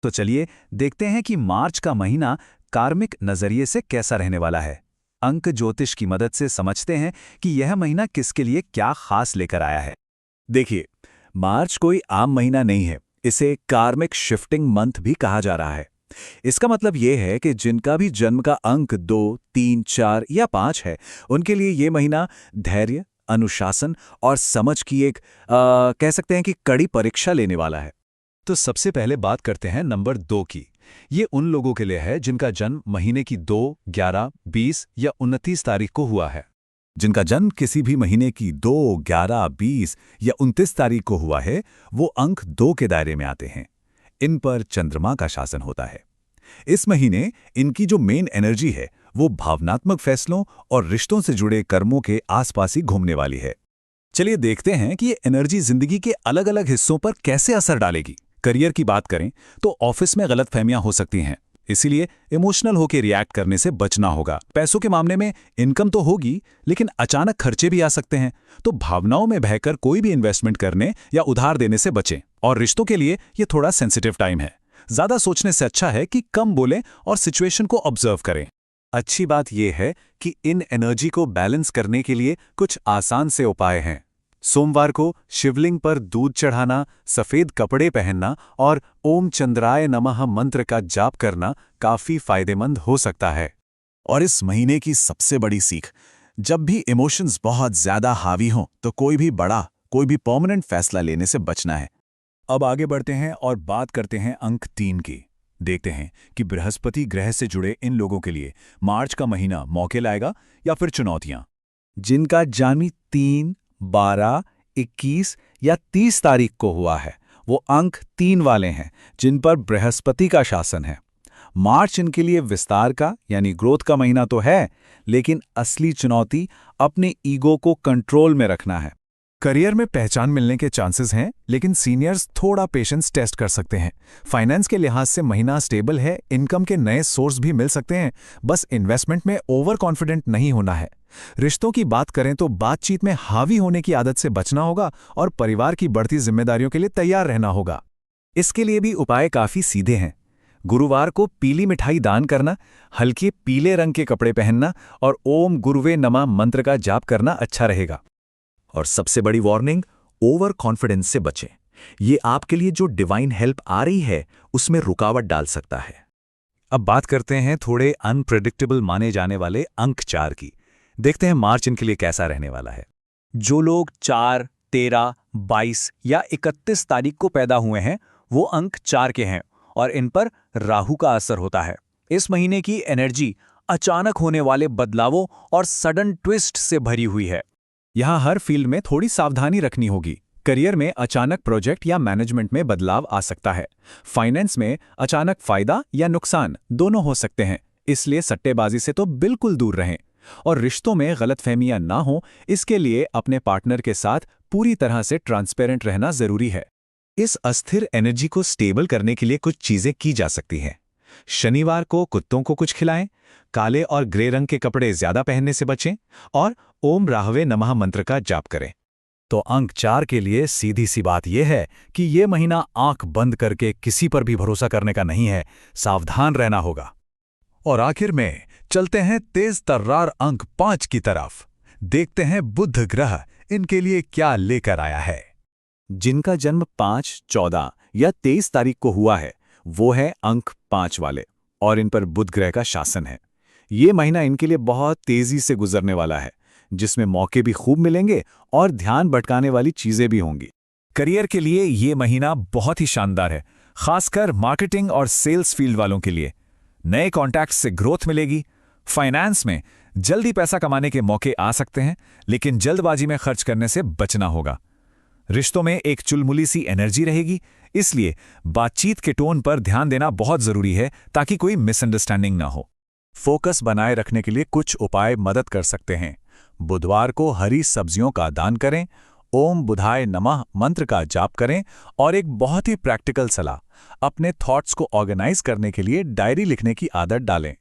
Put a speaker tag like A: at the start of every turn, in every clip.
A: तो चलिए देखते हैं कि मार्च का महीना कार्मिक नजरिए से कैसा रहने वाला है। अंक ज्योतिष की मदद से समझते हैं कि यह महीना किसके लिए क्या खास लेकर आया है। देखिए, मार्च कोई आम महीना नहीं है। इसे कार्मिक शिफ्टिंग मंथ भी कहा जा रहा है। इसका मतलब यह है कि जिनका भी जन्म का अंक 2, 3, 4 या 5 है, उनके लिए ये महीना धैर्य, अनुशासन और समझ की एक कह सकते हैं कि कड़ी परीक्षा लेने वाला है। तो सबसे पहले बात करते हैं नंबर 2 की। ये उन लोगों के लिए है जिनका जन्म महीने की 2, 11, 20 या 29 तारीख को हुआ है। जिनका जन्म किसी भी महीने की 2, 11, 20 या 29 तारीख को हुआ है, वो अंक 2 के दायरे में आते हैं। इन पर चंद्रमा का शासन होता है। इस महीने इनकी जो मेन एनर्जी है, वो भावनात्मक फैसलों और रिश्तों से जुड़े कर्मों के आसपास ही घूमने वाली है। चलिए देखते हैं कि ये एनर्जी जिंदगी के अलग-अलग हिस्सों पर कैसे असर डालेगी। करियर की बात करें तो ऑफिस में गलतफहमियां हो सकती हैं, इसीलिए इमोशनल होकर रिएक्ट करने से बचना होगा। पैसों के मामले में इनकम तो होगी, लेकिन अचानक खर्चे भी आ सकते हैं, तो भावनाओं में बहकर कोई भी इन्वेस्टमेंट करने या उधार देने से बचें। और रिश्तों के लिए ये थोड़ा सेंसिटिव टाइम है। ज्यादा सोचने से अच्छा है कि कम बोलें और सिचुएशन को ऑब्जर्व करें। अच्छी बात यह है कि इन एनर्जी को बैलेंस करने के लिए कुछ आसान से उपाय हैं। सोमवार को शिवलिंग पर दूध चढ़ाना, सफेद कपड़े पहनना और ओम चंद्राय नमः मंत्र का जाप करना काफी फायदेमंद हो सकता है। और इस महीने की सबसे बड़ी सीख, जब भी इमोशंस बहुत ज्यादा हावी हों तो कोई भी परमानेंट फैसला लेने से बचना है। अब आगे बढ़ते हैं और बात करते हैं अंक 3 की। देखते हैं कि बृहस्पति ग्रह से जुड़े इन लोगों के लिए मार्च का महीना मौके लाएगा या फिर चुनौतियां। जिनका जन्म 3, 12, 21 या 30 तारीख को हुआ है, वो अंक 3 वाले हैं, जिन पर बृहस्पति का शासन है। मार्च इनके लिए विस्तार का यानी ग्रोथ का महीना तो है, लेकिन असली चुनौती अपने ईगो को कंट्रोल में रखना है। करियर में पहचान मिलने के चांसेस हैं, लेकिन सीनियर्स थोड़ा पेशेंस टेस्ट कर सकते हैं। फाइनेंस के लिहाज से महीना स्टेबल है, इनकम के नए सोर्स भी मिल सकते हैं, बस इन्वेस्टमेंट में ओवर कॉन्फिडेंट नहीं होना है। रिश्तों की बात करें तो बातचीत में हावी होने की आदत से बचना होगा और परिवार की बढ़ती जिम्मेदारियों के लिए तैयार रहना होगा। इसके लिए भी उपाय काफी सीधे हैं। गुरुवार को पीली मिठाई दान करना, हल्के पीले रंग के कपड़े पहनना और ओम गुरुवे नमः मंत्र का जाप करना अच्छा रहेगा। और सबसे बड़ी वार्निंग, ओवर कॉन्फिडेंस से बचें। ये आपके लिए जो डिवाइन हेल्प आ रही है, उसमें रुकावट डाल सकता है। अब बात करते हैं थोड़े अनप्रेडिक्टेबल माने जाने वाले अंक 4 की। देखते हैं मार्च इनके लिए कैसा रहने वाला है। जो लोग 4, 13, 22 या 31 तारीख को पैदा हुए हैं, वो अंक 4 के हैं और इन पर राहु का असर होता है। इस महीने की एनर्जी अचानक होने वाले बदलावों और सडन ट्विस्ट से भरी हुई है। यहाँ हर फील्ड में थोड़ी सावधानी रखनी होगी। करियर में अचानक प्रोजेक्ट या मैनेजमेंट में बदलाव आ सकता है। फाइनेंस में अचानक फायदा या नुकसान दोनों हो सकते हैं, इसलिए सट्टेबाजी से तो बिल्कुल दूर रहें। और रिश्तों में गलतफहमियां ना हो, इसके लिए अपने पार्टनर के साथ पूरी तरह से ट्रांसपेरेंट रहना जरूरी है। इस अस्थिर एनर्जी को स्टेबल करने के लिए कुछ चीजें की जा सकती हैं। शनिवार को कुत्तों को कुछ खिलाएं, काले और ग्रे रंग के कपड़े ज्यादा पहनने से बचें और ओम राहवे नमः मंत्र का जाप करें। तो अंक 4 के लिए सीधी सी बात यह है कि यह महीना आंख बंद करके किसी पर भी भरोसा करने का नहीं है, सावधान रहना होगा। और आखिर में चलते हैं तेज तर्रार अंक 5 की तरफ। देखते हैं बुध ग्रह इनके लिए क्या लेकर आया है। जिनका जन्म 5, 14 या 23 तारीख को हुआ है, वो है अंक 5 वाले और इन पर बुध ग्रह का शासन है। ये महीना इनके लिए बहुत तेजी से गुजरने वाला है, जिसमें मौके भी खूब मिलेंगे और ध्यान भटकाने वाली चीजें भी होंगी। करियर के लिए ये महीना बहुत ही शानदार है, खासकर मार्केटिंग और सेल्स फील्ड वालों के लिए। नए कॉन्टैक्ट्स से ग्रोथ मिलेगी। फाइनेंस में जल्दी पैसा कमाने के मौके आ सकते हैं, लेकिन जल्दबाजी में खर्च करने से बचना होगा। रिश्तों में एक चुलमुली सी एनर्जी रहेगी, इसलिए बातचीत के टोन पर ध्यान देना बहुत जरूरी है ताकि कोई मिसअंडरस्टैंडिंग ना हो। फोकस बनाए रखने के लिए कुछ उपाय मदद कर सकते हैं। बुधवार को हरी सब्जियों का दान करें, ओम बुधाय नमः मंत्र का जाप करें और एक बहुत ही प्रैक्टिकल सलाह, अपने थॉट्स को ऑर्गेनाइज करने के लिए डायरी लिखने की आदत डालें।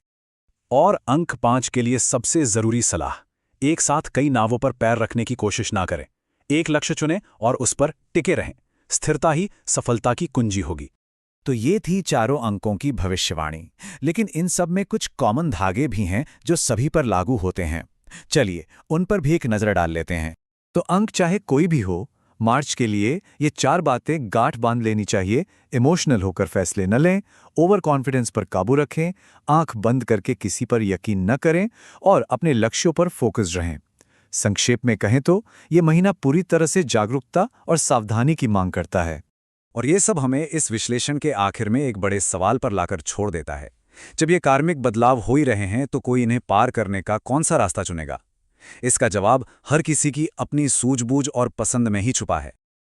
A: और अंक 5 के लिए सबसे जरूरी सलाह, एक साथ कई नावों पर पैर रखने की कोशिश ना करें। एक लक्ष्य चुनें और उस पर टिके रहें। स्थिरता ही सफलता की कुंजी होगी।
B: तो ये थी चारों अंकों की भविष्यवाणी। लेकिन इन सब में कुछ कॉमन धागे भी हैं जो सभी पर लागू होते हैं। चलिए उन पर भी एक नज़र डाल लेते हैं।
A: तो अंक चाहे कोई भी हो, मार्च के लिए ये 4 बातें गांठ बांध लेनी चाहिए। इमोशनल होकर फैसले न लें, ओवर कॉन्फिडेंस पर काबू रखें, आंख बंद करके किसी पर यकीन न करें और अपने लक्ष्यों पर फोकस रहें। संक्षेप में कहें तो ये महीना पूरी तरह से जागरूकता और सावधानी की मांग करता है। और ये सब हमें इस विश्लेषण के आखिर में एक बड़े सवाल पर लाकर छोड़ देता है। जब ये कार्मिक बदलाव हो ही रहे हैं तो कोई इन्हें पार करने का कौन सा रास्ता चुनेगा? इसका जवाब हर किसी की अपनी सूझबूझ और पसंद में ही छुपा है।